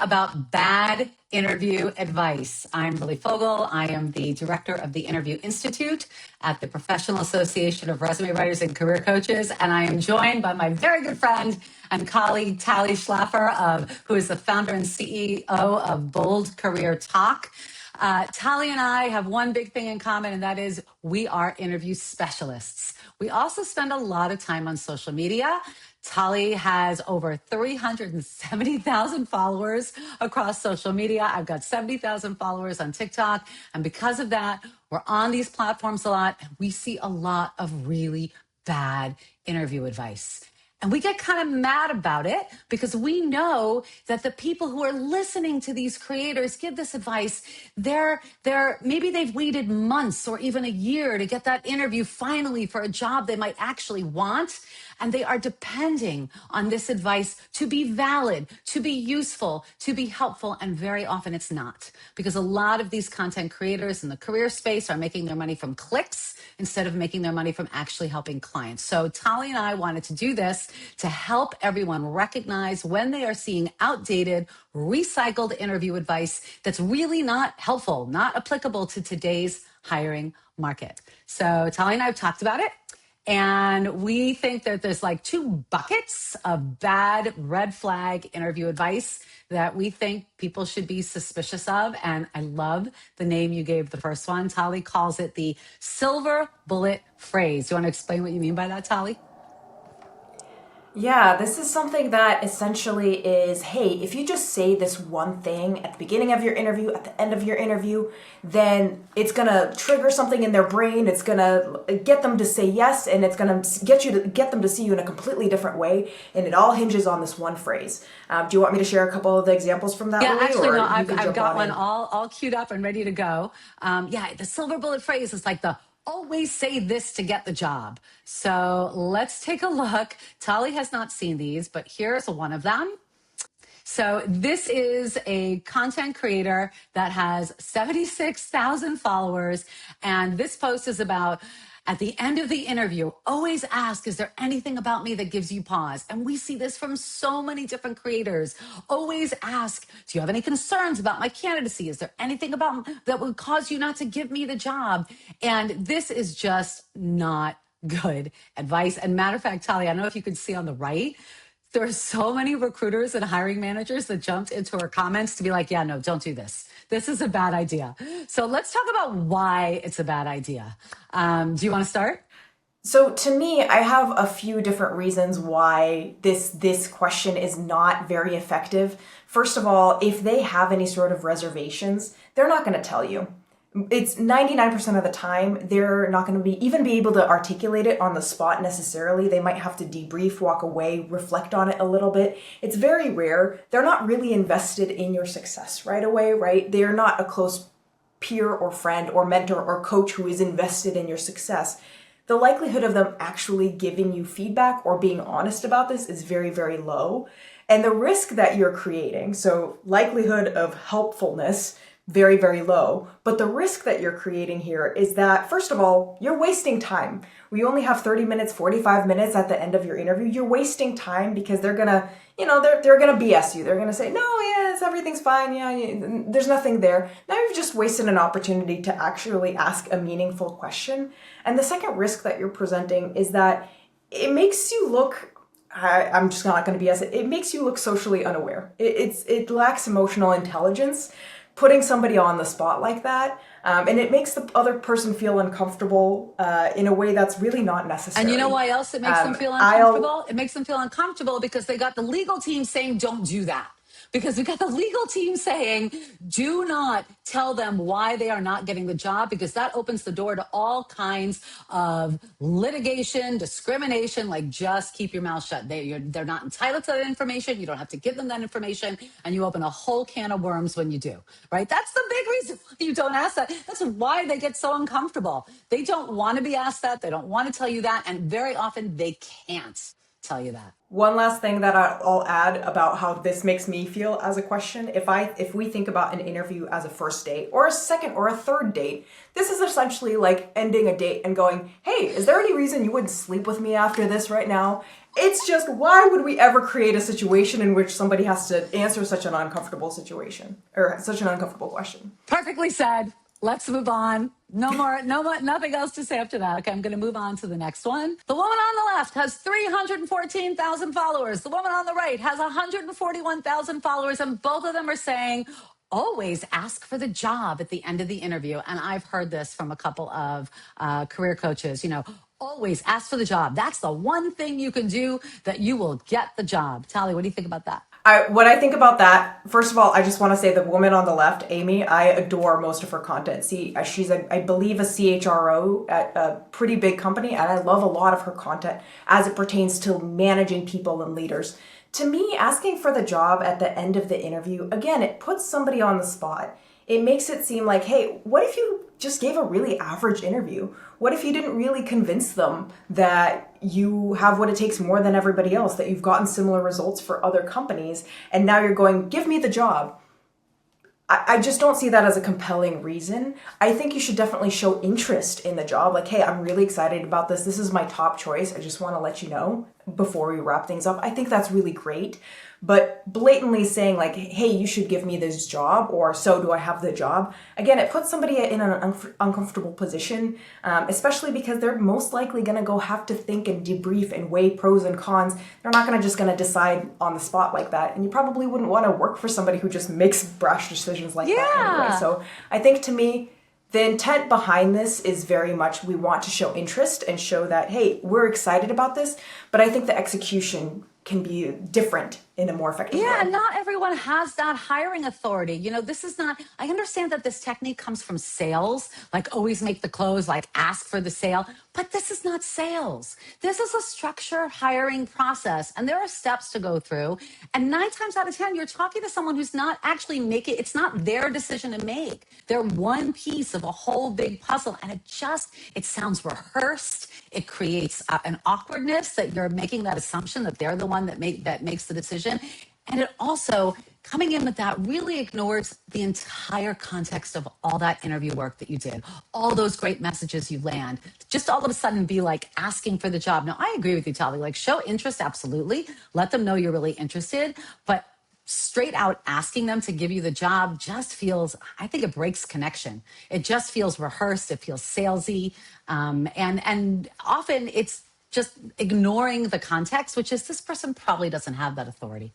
about bad interview advice. I'm Lili Fogel. I am the director of the Interview Institute at the Professional Association of Resume Writers and Career Coaches. And I am joined by my very good friend and colleague, Tali Shlafer, who is the founder and CEO of Bold Career Talk. Tali and I have one big thing in common, and that is we are interview specialists. We also spend a lot of time on social media. Tali has over 370,000 followers across social media. I've got 70,000 followers on TikTok. And because of that, we're on these platforms a lot, and we see a lot of really bad interview advice. And we get kind of mad about it because we know that the people who are listening to these creators give this advice, maybe they've waited months or even a year to get that interview finally for a job they might actually want. And they are depending on this advice to be valid, to be useful, to be helpful. And very often it's not, because a lot of these content creators in the career space are making their money from clicks instead of making their money from actually helping clients. So Tali and I wanted to do this to help everyone recognize when they are seeing outdated, recycled interview advice that's really not helpful, not applicable to today's hiring market. So Tali and I have talked about it. And we think that there's like two buckets of bad red flag interview advice that we think people should be suspicious of. And I love the name you gave the first one. Tali calls it the silver bullet phrase. Do you want to explain what you mean by that, Tali? Yeah, this is something that essentially is, hey, if you just say this one thing at the beginning of your interview, at the end of your interview, then it's going to trigger something in their brain. It's going to get them to say yes, and it's going to get them to see you in a completely different way. And it all hinges on this one phrase. Do you want me to share a couple of the examples from that? Yeah, Lili, actually, or no, you I've can jump got on one in? all queued up and ready to go. The silver bullet phrase is like the always say this to get the job. So let's take a look. Tali has not seen these, but here's one of them. So this is a content creator that has 76,000 followers. And this post is about, at the end of the interview, always ask, is there anything about me that gives you pause? And we see this from so many different creators. Always ask, do you have any concerns about my candidacy? Is there anything about that would cause you not to give me the job? And this is just not good advice. And matter of fact, Tali, I don't know if you could see on the right, there are so many recruiters and hiring managers that jumped into her comments to be like, yeah, no, don't do this. This is a bad idea. So let's talk about why it's a bad idea. Do you want to start? So to me, I have a few different reasons why this question is not very effective. First of all, if they have any sort of reservations, they're not going to tell you. It's 99% of the time, they're not going to even be able to articulate it on the spot necessarily. They might have to debrief, walk away, reflect on it a little bit. It's very rare. They're not really invested in your success right away, right? They're not a close peer or friend or mentor or coach who is invested in your success. The likelihood of them actually giving you feedback or being honest about this is very, very low. And the risk that you're creating, so likelihood of helpfulness, very, very low. But the risk that you're creating here is that, first of all, you're wasting time. We only have 30 minutes, 45 minutes at the end of your interview. You're wasting time because they're gonna, they're gonna BS you. They're gonna say, no, yes, everything's fine. Yeah, there's nothing there. Now you've just wasted an opportunity to actually ask a meaningful question. And the second risk that you're presenting is that it makes you look, I'm just not going to BS it. It makes you look socially unaware. It lacks emotional intelligence, putting somebody on the spot like that. And it makes the other person feel uncomfortable in a way that's really not necessary. And you know why else it makes them feel uncomfortable? It makes them feel uncomfortable because they got the legal team saying, don't do that. Because we got the legal team saying, do not tell them why they are not getting the job, because that opens the door to all kinds of litigation, discrimination, like just keep your mouth shut. They're not entitled to that information. You don't have to give them that information. And you open a whole can of worms when you do, right? That's the big reason why you don't ask that. That's why they get so uncomfortable. They don't want to be asked that. They don't want to tell you that. And very often they can't. tell you that. One last thing that I'll add about how this makes me feel as a question. If we think about an interview as a first date or a second or a third date, this is essentially like ending a date and going, hey, is there any reason you wouldn't sleep with me after this right now? It's just, why would we ever create a situation in which somebody has to answer such an uncomfortable situation or such an uncomfortable question? Perfectly said. Let's move on. No more, nothing else to say up to that. Okay, I'm going to move on to the next one. The woman on the left has 314,000 followers. The woman on the right has 141,000 followers, and both of them are saying, always ask for the job at the end of the interview. And I've heard this from a couple of career coaches, always ask for the job. That's the one thing you can do that you will get the job. Tali, what do you think about that? What I think about that, first of all, I just want to say the woman on the left, Amy, I adore most of her content. See, she's, I believe, a CHRO at a pretty big company, and I love a lot of her content as it pertains to managing people and leaders. To me, asking for the job at the end of the interview, again, it puts somebody on the spot. It makes it seem like, hey, what if you just gave a really average interview? What if you didn't really convince them that you have what it takes more than everybody else, that you've gotten similar results for other companies, and now you're going, give me the job? I just don't see that as a compelling reason. I think you should definitely show interest in the job. Like, hey, I'm really excited about this. This is my top choice. I just want to let you know before we wrap things up. I think that's really great. But blatantly saying like, hey, you should give me this job, or so do I have the job? Again, it puts somebody in an uncomfortable position, especially because they're most likely going to go have to think and debrief and weigh pros and cons. They're not going to decide on the spot like that. And you probably wouldn't want to work for somebody who just makes brash decisions like that anyway. So I think, to me, the intent behind this is very much, we want to show interest and show that, hey, we're excited about this, but I think the execution can be different in a more effective way. Yeah, and not everyone has that hiring authority. This is not, I understand that this technique comes from sales, like always make the close, like ask for the sale, but this is not sales. This is a structured hiring process, and there are steps to go through. And 9 times out of 10, you're talking to someone who's not actually making, it's not their decision to make. They're one piece of a whole big puzzle, and it sounds rehearsed. It creates an awkwardness that you're making that assumption that they're the one that makes the decision. And it also, coming in with that, really ignores the entire context of all that interview work that you did, all those great messages you land, just all of a sudden be like asking for the job. Now, I agree with you, Tali, like show interest, absolutely. Let them know you're really interested, but straight out asking them to give you the job just feels, I think it breaks connection. It just feels rehearsed. It feels salesy. And often it's just ignoring the context, which is this person probably doesn't have that authority.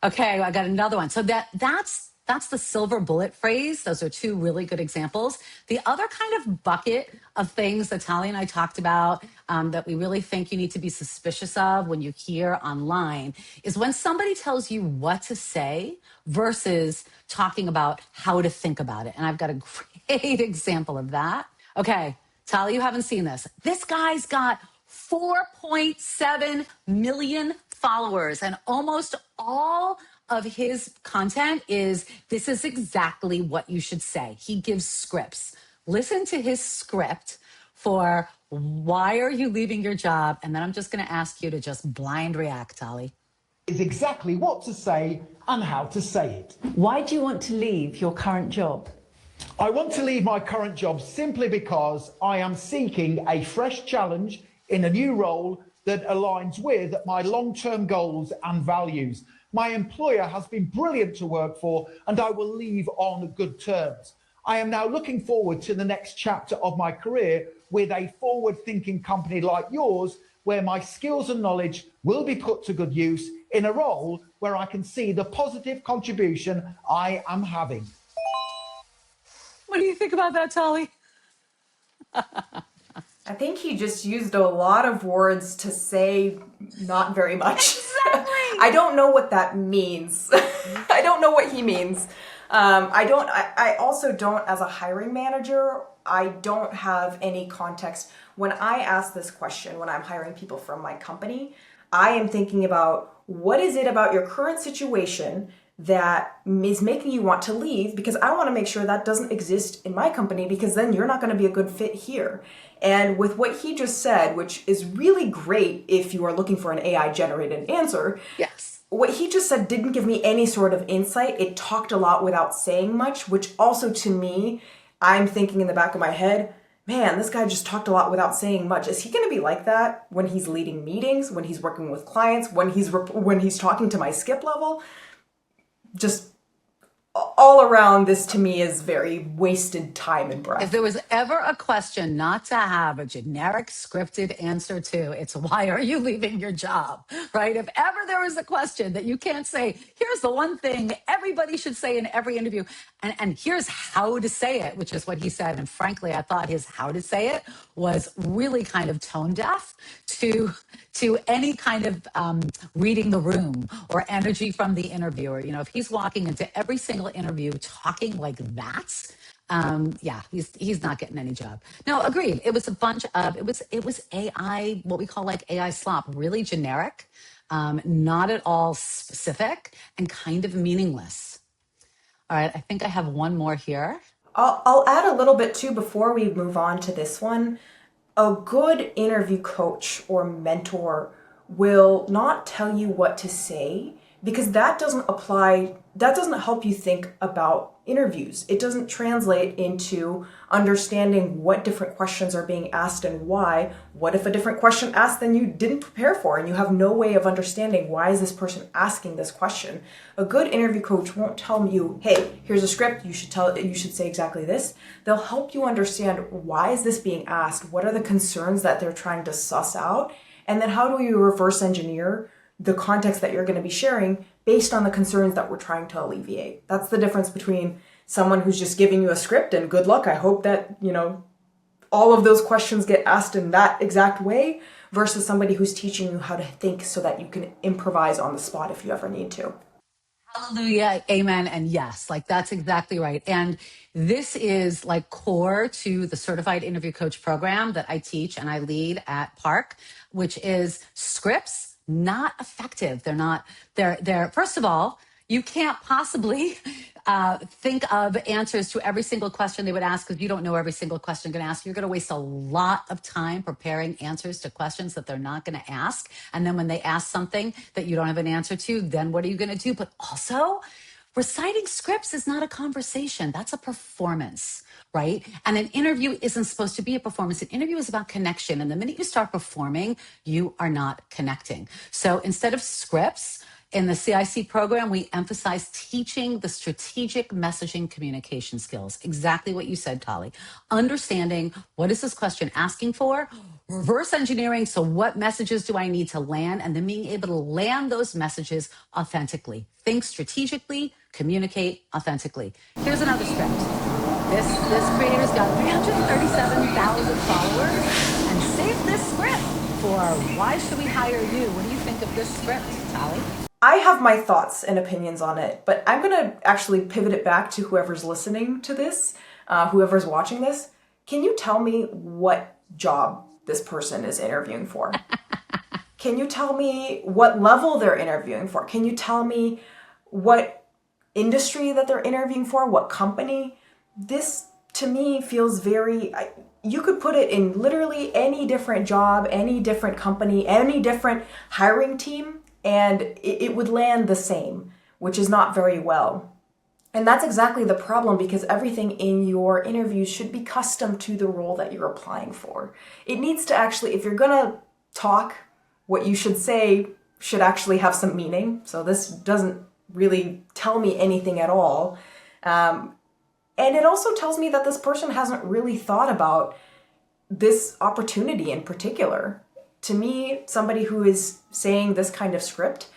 Okay, I got another one. So that's the silver bullet phrase. Those are 2 really good examples. The other kind of bucket of things that Tali and I talked about that we really think you need to be suspicious of when you hear online is when somebody tells you what to say versus talking about how to think about it. And I've got a great example of that. Okay, Tali, you haven't seen this. This guy's got 4.7 million followers, and almost all of his content is, this is exactly what you should say. He gives scripts. Listen to his script for why are you leaving your job? And then I'm just going to ask you to just blind react, Tali. Is exactly what to say and how to say it. Why do you want to leave your current job? I want to leave my current job simply because I am seeking a fresh challenge in a new role that aligns with my long-term goals and values. My employer has been brilliant to work for, and I will leave on good terms. I am now looking forward to the next chapter of my career with a forward-thinking company like yours, where my skills and knowledge will be put to good use in a role where I can see the positive contribution I am having. What do you think about that, Tali? I think he just used a lot of words to say not very much. Exactly. I don't know what that means. I don't know what he means. I also don't, as a hiring manager, I don't have any context. When I ask this question, when I'm hiring people from my company, I am thinking about what is it about your current situation that is making you want to leave, because I want to make sure that doesn't exist in my company, because then you're not going to be a good fit here. And with what he just said, which is really great if you are looking for an AI generated answer. Yes. What he just said didn't give me any sort of insight. It talked a lot without saying much, which also to me, I'm thinking in the back of my head, man, this guy just talked a lot without saying much. Is he going to be like that when he's leading meetings, when he's working with clients, when he's talking to my skip level? Just all around, this to me is very wasted time and breath. If there was ever a question not to have a generic scripted answer to, it's why are you leaving your job, right? If ever there was a question that you can't say, here's the one thing everybody should say in every interview, and here's how to say it, which is what he said. And frankly, I thought his how to say it was really kind of tone deaf to any kind of reading the room or energy from the interviewer. You know, if he's walking into every single interview talking like that, yeah, he's not getting any job. No, agreed. It was a bunch of it was AI, what we call like AI slop, really generic, not at all specific, and kind of meaningless. All right, I think I have one more here. I'll add a little bit too before we move on to this one. A good interview coach or mentor will not tell you what to say, because that doesn't help you think about interviews. It doesn't translate into understanding what different questions are being asked and why. What if a different question asked than you didn't prepare for, and you have no way of understanding why is this person asking this question? A good interview coach won't tell you, hey, here's a script, you should say exactly this. They'll help you understand, why is this being asked? What are the concerns that they're trying to suss out? And then how do you reverse engineer the context that you're going to be sharing based on the concerns that we're trying to alleviate? That's the difference between someone who's just giving you a script and good luck, I hope that, all of those questions get asked in that exact way, versus somebody who's teaching you how to think so that you can improvise on the spot if you ever need to. Hallelujah, amen, and yes, like that's exactly right. And this is like core to the certified interview coach program that I teach and I lead at PARC, which is scripts not effective. They're first of all, you can't possibly think of answers to every single question they would ask, because you don't know every single question they're going to ask. You're going to waste a lot of time preparing answers to questions that they're not going to ask. And then when they ask something that you don't have an answer to, then what are you going to do? But also, reciting scripts is not a conversation. That's a performance, right? And an interview isn't supposed to be a performance. An interview is about connection. And the minute you start performing, you are not connecting. So instead of scripts, in the CIC program, we emphasize teaching the strategic messaging communication skills. Exactly what you said, Tali. Understanding, what is this question asking for? Reverse engineering. So what messages do I need to land? And then being able to land those messages authentically. Think strategically, communicate authentically. Here's another script. This creator's got 337,000 followers and saved this script for Why Should We Hire You? What do you think of this script, Tali? I have my thoughts and opinions on it, but I'm going to actually pivot it back to whoever's listening to this, whoever's watching this. Can you tell me what job this person is interviewing for? Can you tell me what level they're interviewing for? Can you tell me what industry that they're interviewing for, what company? This, to me, feels very... You could put it in literally any different job, any different company, any different hiring team, and it would land the same, which is not very well. And that's exactly the problem, because everything in your interviews should be custom to the role that you're applying for. It needs to actually, if you're gonna talk, what you should say should actually have some meaning. So this doesn't really tell me anything at all. And it also tells me that this person hasn't really thought about this opportunity in particular. To me, somebody who is saying this kind of script,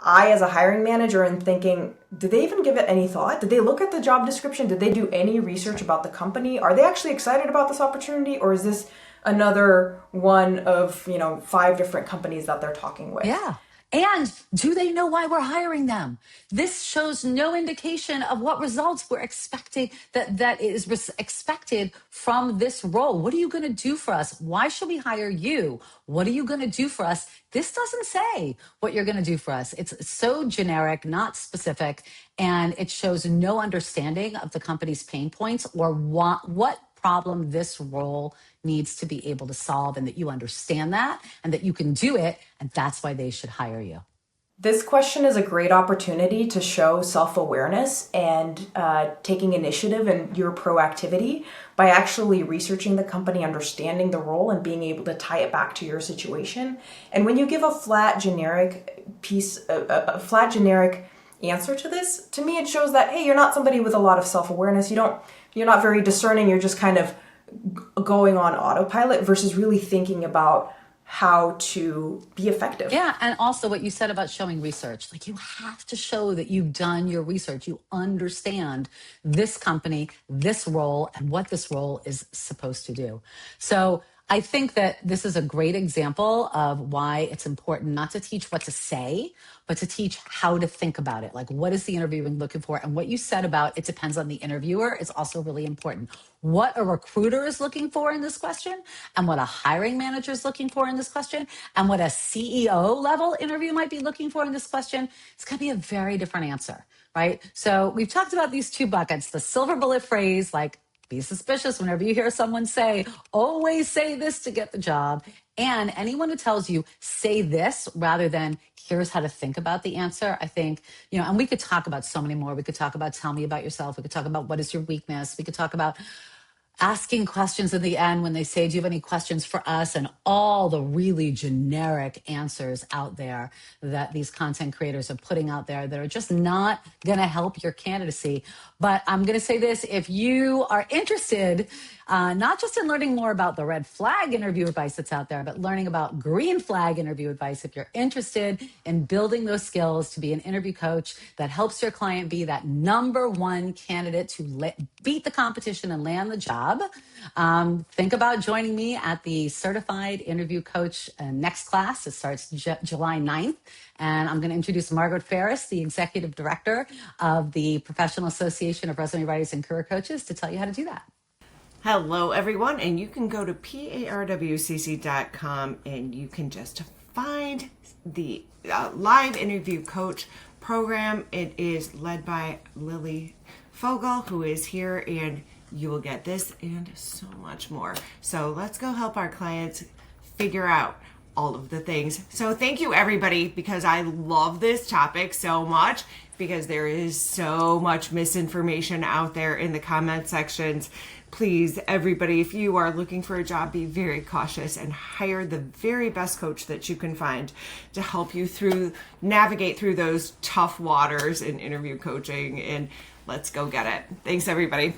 I, as a hiring manager, am thinking, did they even give it any thought? Did they look at the job description? Did they do any research about the company? Are they actually excited about this opportunity? Or is this another one of, 5 different companies that they're talking with? Yeah. And do they know why we're hiring them? This shows no indication of what results we're expecting that is expected from this role. What are you going to do for us? Why should we hire you? What are you going to do for us? This doesn't say what you're going to do for us. It's so generic, not specific, and it shows no understanding of the company's pain points or what problem this role needs to be able to solve, and that you understand that and that you can do it. And that's why they should hire you. This question is a great opportunity to show self-awareness and taking initiative and your proactivity by actually researching the company, understanding the role, and being able to tie it back to your situation. And when you give a flat generic answer to this, to me it shows that, hey, you're not somebody with a lot of self-awareness. You're not very discerning. You're just kind of going on autopilot versus really thinking about how to be effective. Yeah, and also what you said about showing research. Like, you have to show that you've done your research. You understand this company, this role, and what this role is supposed to do. So I think that this is a great example of why it's important not to teach what to say, but to teach how to think about it. Like, what is the interviewing looking for? And what you said about it depends on the interviewer is also really important. What a recruiter is looking for in this question, and what a hiring manager is looking for in this question, and what a CEO level interview might be looking for in this question, it's going to be a very different answer, right? So we've talked about these two buckets, the silver bullet phrase, like, be suspicious whenever you hear someone say, always say this to get the job. And anyone who tells you, say this rather than here's how to think about the answer, I think, and we could talk about so many more. We could talk about tell me about yourself. We could talk about what is your weakness. We could talk about asking questions in the end when they say, do you have any questions for us? And all the really generic answers out there that these content creators are putting out there that are just not going to help your candidacy. But I'm going to say this, if you are interested, not just in learning more about the red flag interview advice that's out there, but learning about green flag interview advice, if you're interested in building those skills to be an interview coach that helps your client be that number one candidate to beat the competition and land the job, think about joining me at the Certified Interview Coach next class. It starts July 9th. And I'm going to introduce Margaret Ferris, the Executive Director of the Professional Association of Resume Writers and Career Coaches, to tell you how to do that. Hello, everyone. And you can go to PARWCC.com and you can just find the live interview coach program. It is led by Lili Fogel, who is here, and you will get this and so much more. So let's go help our clients figure out all of the things. So thank you, everybody, because I love this topic so much, because there is so much misinformation out there in the comment sections. Please, everybody, if you are looking for a job, be very cautious and hire the very best coach that you can find to help you navigate through those tough waters in interview coaching. And let's go get it. Thanks, everybody.